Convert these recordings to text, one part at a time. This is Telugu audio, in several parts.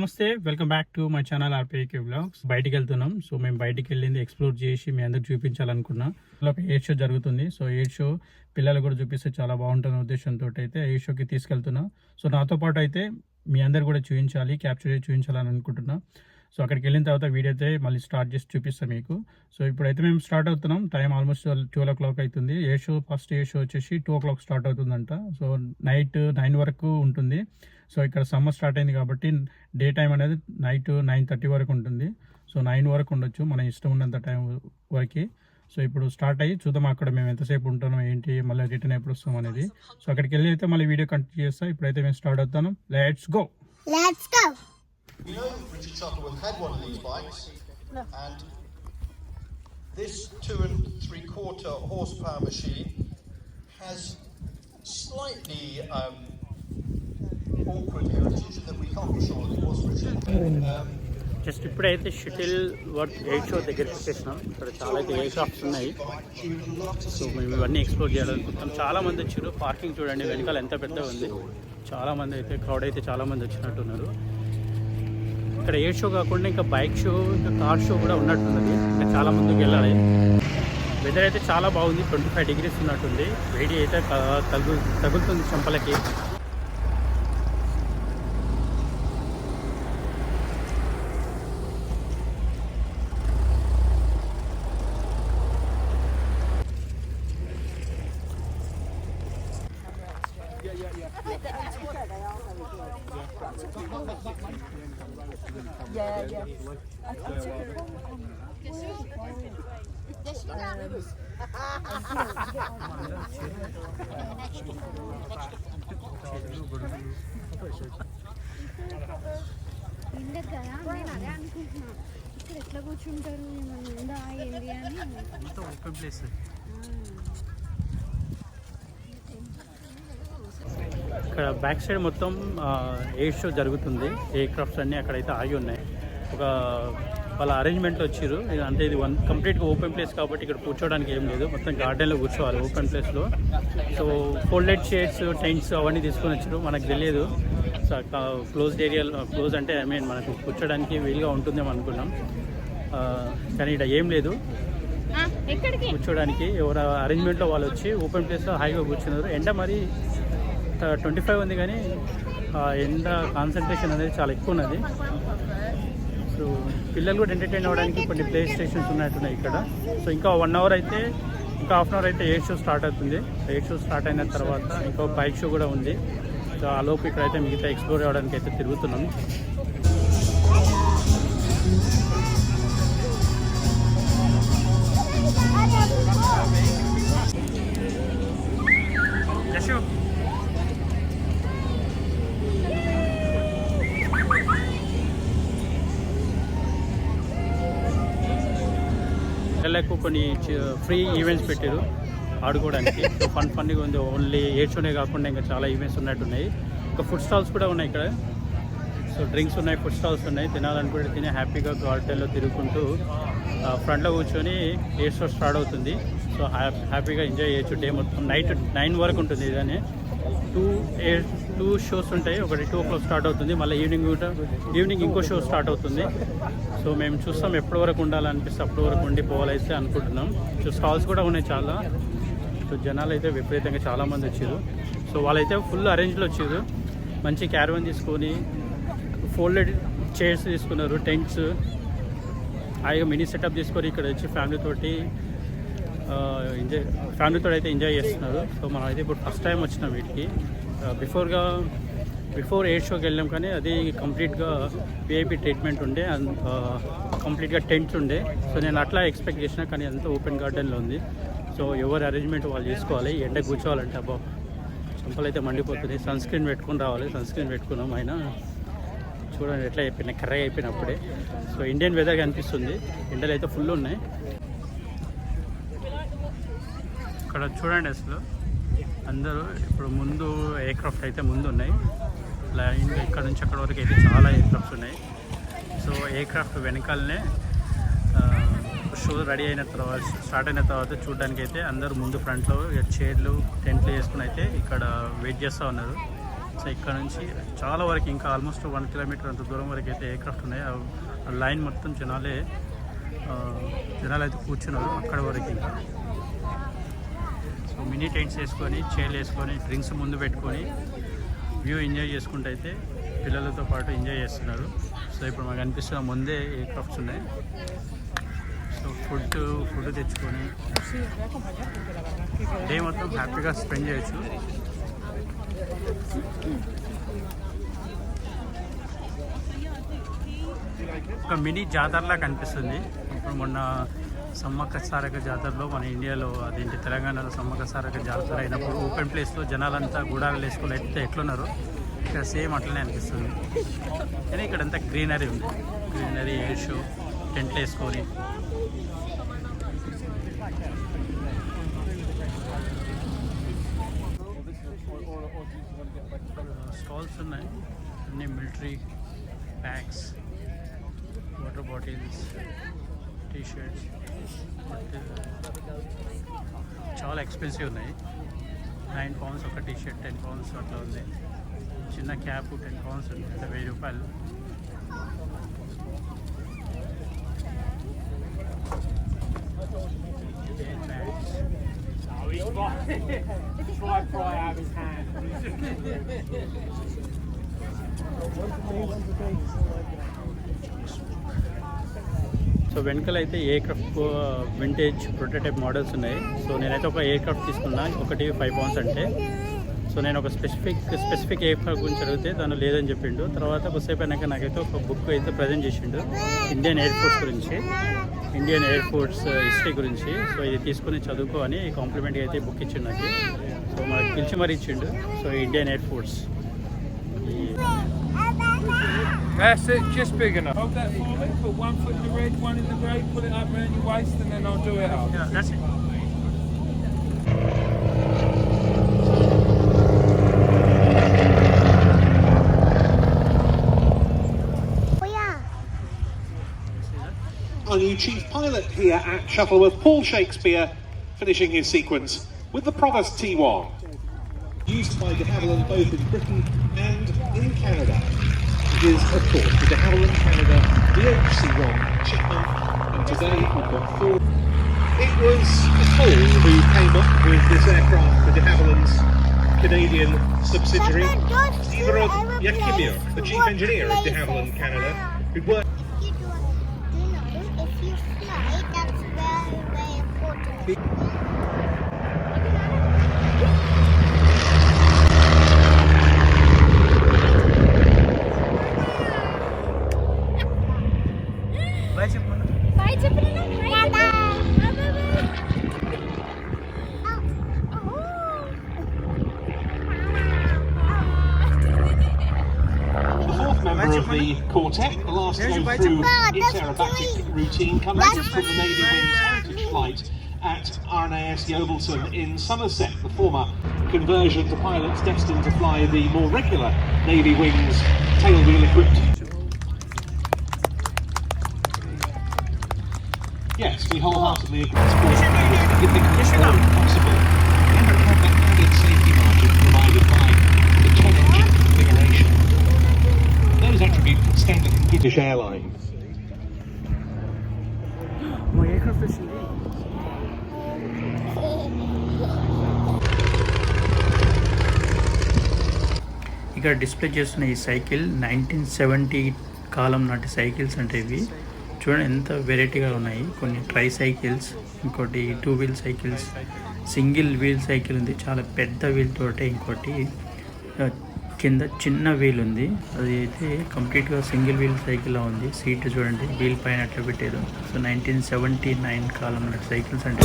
నమస్తే, welcome back to my channel RPK vlogs. బయటికి వెళ్తున్నాం. సో మేము బయటికి వెళ్ళింది ఎక్స్ప్లోర్ చేసి మీ అందరికి చూపించాలనుకున్నాం. ఒక ఎయిర్ షో జరుగుతుంది. సో ఎయిర్ షో పిల్లలు కూడా చూపిస్తే చాలా బాగుంటుంది ఉద్దేశంతో అయితే ఎయిర్ షోకి తీసుకెళ్తున్నాం. సో నాతో పాటు అయితే మీ అందరు కూడా చూపించాలి, క్యాప్చర్ చేసి చూపించాలని అనుకుంటున్నా. సో అక్కడికి వెళ్ళిన తర్వాత వీడియో అయితే మళ్ళీ స్టార్ట్ చేసి చూపిస్తాం మీకు. సో ఇప్పుడైతే మేము స్టార్ట్ అవుతున్నాం. టైం ఆల్మోస్ట్ 12 o'clock అవుతుంది. ఫస్ట్ ఎయిర్ షో వచ్చేసి 2 o'clock స్టార్ట్ అవుతుందంట. సో నైట్ 9 వరకు ఉంటుంది. సో ఇక్కడ సమ్మర్ స్టార్ట్ అయింది కాబట్టి డే టైం అనేది నైట్ 9:30 వరకు ఉంటుంది. సో 9 వరకు ఉండొచ్చు, మన ఇష్టం ఉన్నంత టైం వరకు. సో ఇప్పుడు స్టార్ట్ అయ్యి చూద్దాం అక్కడ మేము ఎంతసేపు ఉంటున్నాం, ఏంటి, మళ్ళీ రిటర్న్ ఎప్పుడు వస్తాం అనేది. సో అక్కడికి వెళ్ళి అయితే మళ్ళీ వీడియో కంటిన్యూ చేస్తాం. ఇప్పుడైతే మేము స్టార్ట్ అవుతాను. Let's go. You know, Richard Shuttleworth had one of these bikes, and this 2 3/4 horsepower machine has slightly awkward heritage that we can't be sure it was Richard. Just ఇప్పుడైతే షటిల్ వర్క్ ఎయిర్ షో దగ్గరికి వచ్చేసినాం. ఇక్కడ చాలా అయితే ఎయిర్ క్రాఫ్ట్స్ ఉన్నాయి. సో మేము ఇవన్నీ ఎక్స్ప్లోర్ చేయాలనుకుంటున్నాం. చాలా మంది వచ్చారు. పార్కింగ్ చూడండి వెనకాల ఎంత పెద్దగా ఉంది. చాలా మంది అయితే క్రౌడ్ అయితే చాలా మంది వచ్చినట్టున్నారు. ఇక్కడ ఎయిర్ షో కాకుండా ఇంకా బైక్ షో, ఇంకా కార్ షో కూడా ఉన్నట్టున్నది. ఇంకా చాలా ముందుకు వెళ్ళాలి. వెదర్ అయితే చాలా బాగుంది. 25 degrees ఉన్నట్టుంది. వేడి అయితే తగులుతుంది చెంపలకి. ఎట్లా కూర్చుంటారు ఓపెన్ ప్లేస్. ఇక్కడ బ్యాక్ సైడ్ మొత్తం ఎయిర్ షో జరుగుతుంది. ఎయిర్ క్రాఫ్ట్స్ అన్నీ అక్కడైతే ఆగి ఉన్నాయి. ఒక వాళ్ళ అరేంజ్మెంట్లో వచ్చారు. అంటే ఇది కంప్లీట్గా ఓపెన్ ప్లేస్ కాబట్టి ఇక్కడ కూర్చోవడానికి ఏం లేదు. మొత్తం గార్డెన్లో కూర్చోవాలి ఓపెన్ ప్లేస్లో. సో ఫోల్డెడ్ చైర్స్, టెంట్స్ అవన్నీ తీసుకొని వచ్చారు. మనకు తెలియదు. సో క్లోజ్డ్ ఏరియాలో, క్లోజ్ అంటే మనకు కూర్చోడానికి వీలుగా ఉంటుందేమో అనుకున్నాం. కానీ ఇక్కడ ఏం లేదు కూర్చోడానికి. ఎవరు అరేంజ్మెంట్లో వాళ్ళు వచ్చి ఓపెన్ ప్లేస్లో హాయిగా కూర్చున్నారు. ఎండ మరి 25 ఉంది, కానీ ఎండ కాన్సన్ట్రేషన్ అనేది చాలా ఎక్కువ ఉన్నది. సో పిల్లలు కూడా ఎంటర్టైన్ అవ్వడానికి కొన్ని ప్లే స్టేషన్స్ ఉన్నట్టున్నాయి ఇక్కడ. సో ఇంకా 1 hour అయితే, ఇంకా ½ hour అయితే ఎయిర్ షో స్టార్ట్ అవుతుంది. ఎయిర్ షో స్టార్ట్ అయిన తర్వాత ఇంకో బైక్ షో కూడా ఉంది. సో ఆ లోపు ఇక్కడైతే మిగతా ఎక్స్ప్లోర్ అవ్వడానికి అయితే తిరుగుతున్నాం. పిల్లలకు కొన్ని ఫ్రీ ఈవెంట్స్ పెట్టారు ఆడుకోవడానికి. సో ఫన్గా ఉంది. ఓన్లీ ఎయిర్ షోనే కాకుండా ఇంకా చాలా ఈవెంట్స్ ఉన్నట్టున్నాయి. ఇంకా ఫుడ్ స్టాల్స్ కూడా ఉన్నాయి ఇక్కడ. సో డ్రింక్స్ ఉన్నాయి, ఫుడ్ స్టాల్స్ ఉన్నాయి. తినాలనుకుంటే తినే హ్యాపీగా గార్డెన్లో తిరుగుకుంటూ ఫ్రంట్లో కూర్చొని ఎయిర్ షో స్టార్ట్ అవుతుంది. సో హ్యాపీగా ఎంజాయ్ చేయొచ్చు. డే మొత్తం నైట్ 9 వరకు ఉంటుంది. ఇదని 2 షోస్ ఉంటాయి. ఒకటి 2 o'clock స్టార్ట్ అవుతుంది. మళ్ళీ ఈవినింగ్ ఇంకో షో స్టార్ట్ అవుతుంది. సో మేము చూస్తాం ఎప్పటి వరకు ఉండాలనిపిస్తే అప్పటి వరకు ఉండిపోవాలైతే అనుకుంటున్నాం. సో స్టాల్స్ కూడా ఉన్నాయి చాలా. సో జనాలు అయితే విపరీతంగా చాలామంది వచ్చారు. సో వాళ్ళైతే ఫుల్ అరేంజ్లో వచ్చారు. మంచి క్యారవన్ తీసుకొని ఫోల్డెడ్ చైర్స్ తీసుకున్నారు, టెంట్స్, హాయిగా మినీ సెటప్ తీసుకొని ఇక్కడ వచ్చి ఫ్యామిలీతో అయితే ఎంజాయ్ చేస్తున్నారు. సో మనం అయితే ఇప్పుడు ఫస్ట్ టైం వచ్చినాం వీటికి. బిఫోర్ ఎయిర్ షోకి వెళ్ళాం, కానీ అది కంప్లీట్గా విఐపి ట్రీట్మెంట్ ఉండే, కంప్లీట్గా టెంట్స్ ఉండే. సో నేను అట్లా ఎక్స్పెక్ట్ చేసిన, కానీ అంతా ఓపెన్ గార్డెన్లో ఉంది. సో ఎవరి అరేంజ్మెంట్ వాళ్ళు చేసుకోవాలి. ఎండ కూర్చోవాలంటే అబ్బా చెంపలు అయితే మండిపోతుంది. సన్ స్క్రీన్ పెట్టుకుని రావాలి. సన్ స్క్రీన్ పెట్టుకున్నాం. అయినా చూడండి ఎట్లా అయిపోయినాయి, కర్రగా అయిపోయినప్పుడే. సో ఇండియన్ వెదర్గా అనిపిస్తుంది. ఎండలు అయితే ఫుల్ ఉన్నాయి. ఇక్కడ చూడండి అసలు అందరూ ఇప్పుడు ముందు ఎయిర్ క్రాఫ్ట్ అయితే ముందు ఉన్నాయి. లైన్ ఇక్కడ నుంచి అక్కడ వరకు అయితే చాలా ఎయిర్ క్రాఫ్ట్స్ ఉన్నాయి. సో ఎయిర్ క్రాఫ్ట్ వెనకాలనే షో రెడీ అయిన తర్వాత, స్టార్ట్ అయిన తర్వాత చూడడానికి అయితే అందరూ ముందు ఫ్రంట్లో చైర్లు, టెంట్లు వేసుకుని అయితే ఇక్కడ వెయిట్ చేస్తూ ఉన్నారు. సో ఇక్కడ నుంచి చాలా వరకు ఇంకా ఆల్మోస్ట్ 1 కిలోమీటర్ అంత దూరం వరకు అయితే ఎయిర్క్రాఫ్ట్ ఉన్నాయి. ఆ లైన్ మొత్తం జనాలు అయితే కూర్చున్నారు అక్కడ వరకు. ఇంకా సో మినీ టెంట్స్ వేసుకొని చైర్లు వేసుకొని డ్రింక్స్ ముందు పెట్టుకొని వ్యూ ఎంజాయ్ చేసుకుంటూ అయితే పిల్లలతో పాటు ఎంజాయ్ చేస్తున్నారు. సో ఇప్పుడు మాకు అనిపిస్తున్న ముందే ఎయిర్క్రాఫ్ట్స్ ఉన్నాయి. సో ఫుడ్ తెచ్చుకొని డే మొత్తం హ్యాపీగా స్పెండ్ చేయొచ్చు. ఒక మినీ జాతరలా కనిపిస్తుంది. ఇప్పుడు మొన్న సమ్మక్క సారక జాతరలో మన ఇండియాలో అదేంటి తెలంగాణలో సమ్మక్క సారక జాతర అయినప్పుడు ఓపెన్ ప్లేస్లో జనాలంతా గుడాలు వేసుకొని అయితే ఎట్లున్నారు ఇక్కడ సేమ్ అట్లనే అనిపిస్తుంది. కానీ ఇక్కడంతా గ్రీనరీ ఉంది. గ్రీనరీ ఎయిర్ షో టెంట్లు వేసుకొని స్టాల్స్ ఉన్నాయి. అన్ని military bags, water bottles, T shirts చాలా ఎక్స్పెన్సివ్ ఉన్నాయి. 9 pounds ఒక టీ షర్ట్, 10 pounds అట్లా ఉంది. చిన్న క్యాప్ 10 pounds ఉంది, అంటే 1000 రూపాయలు. సో వెనకాల అయితే ఎయిర్క్రాఫ్ట్ వింటేజ్ ప్రోటోటైప్ మోడల్స్ ఉన్నాయి. సో నేనైతే ఒక ఎయిర్క్రాఫ్ట్ తీసుకున్నా, ఒకటి 5 pounds అంటే. సో నేను ఒక స్పెసిఫిక్ ఎయిర్క్రాఫ్ట్ గురించి అడిగితే తను లేదని చెప్పిండు. తర్వాత కొద్దిసేపు అయినాక నాకైతే ఒక బుక్ అయితే ప్రజెంట్ చేసిండు ఇండియన్ ఎయిర్ ఫోర్స్ గురించి, ఇండియన్ ఎయిర్ ఫోర్స్ హిస్టరీ గురించి. సో ఇది తీసుకుని చదువుకో అని కాంప్లిమెంట్గా అయితే బుక్ ఇచ్చిండు నాకు. సో మనకు పిలిచి మరీ ఇచ్చిండు. So Indian air force. That's it, just big enough. Hold that for me, put 1 foot in the red, 1 in the grey, pull it up around your waist and then I'll do it up. Yeah, that's it. Our new chief pilot here at Shuttleworth, Paul Shakespeare, finishing his sequence with the Provost T1. Used by de Havilland both in Britain and in Canada. It is, of course, the de Havilland Canada DHC-1 Chapman, and today we've got 4. It was Paul who came up with this aircraft for de Havilland's Canadian subsidiary. Ivarod Yakimiuk, the chief engineer of de Havilland Canada, who worked. If you fly, that's very, very important. Bye, Chaprina. The fourth member of the quartet, the last to go through its aerobatic routine, comes from the Navy Wings Heritage Flight at RNAS Yeovilton in Somerset, the former conversion to pilots destined to fly the more regular Navy Wings tailwheel equipped. Yes, we wholeheartedly agree with everything possible. Never had that added safety margin provided by the tonnage configuration. Those attributes can stand in British Airlines. మా ఎయిర్క్రాఫ్ట్ వచ్చింది. ఇక్కడ డిస్ప్లే చేస్తున్న ఈ సైకిల్ 1970 కాలం నాటి సైకిల్స్ అంటే ఇవి. చూడండి ఎంత వెరైటీగా ఉన్నాయి. కొన్ని ట్రై సైకిల్స్, ఇంకోటి 2 wheel cycles, single wheel cycle ఉంది చాలా పెద్ద వీల్ తోటే, ఇంకోటి కింద చిన్న వీల్ ఉంది. అది అయితే కంప్లీట్గా సింగిల్ వీల్ సైకిల్లా ఉంది. సీట్ చూడండి వీల్ పైన అట్లా పెట్టారు. సో 1979 కాలం నాటి సైకిల్స్ అంటే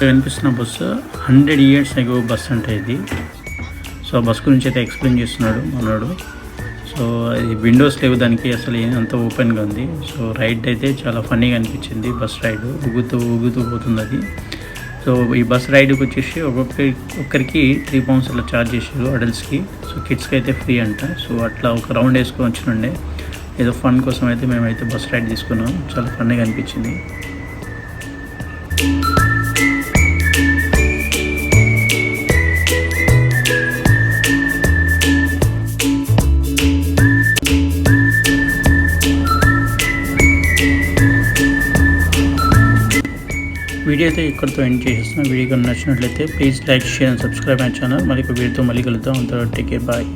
కనిపిస్తున్న బస్సు 100 years ago బస్ అంటే ఇది. సో బస్ గురించి అయితే ఎక్స్ప్లెయిన్ చేస్తున్నాడు మనోడు. సో అది విండోస్ లేవు దానికి, అసలు అంత ఓపెన్గా ఉంది. సో రైడ్ అయితే చాలా ఫన్నీగా అనిపించింది. బస్ రైడ్ ఊగుతూ పోతుంది అది. సో ఈ బస్ రైడ్కి వచ్చేసి ఒక్కరికి 3 pounds అట్లా ఛార్జ్ చేసారు అడల్ట్స్కి. సో కిడ్స్కి అయితే ఫ్రీ అంట. సో అట్లా ఒక రౌండ్ వేసుకొని వచ్చినుండే, ఏదో ఫన్ కోసం అయితే మేమైతే బస్ రైడ్ తీసుకున్నాం. చాలా ఫన్నీగా అనిపించింది. వీడియో అయితే ఇక్కడితో ఎండ్ చేసేస్తున్నాం. వీడియో కనుక నచ్చినట్లయితే please like, share and subscribe my channel. మళ్ళీ ఒక వీడియోతో మళ్ళీ కలుద్దాం. అంతవరకు టేక్ కేర్, బాయ్.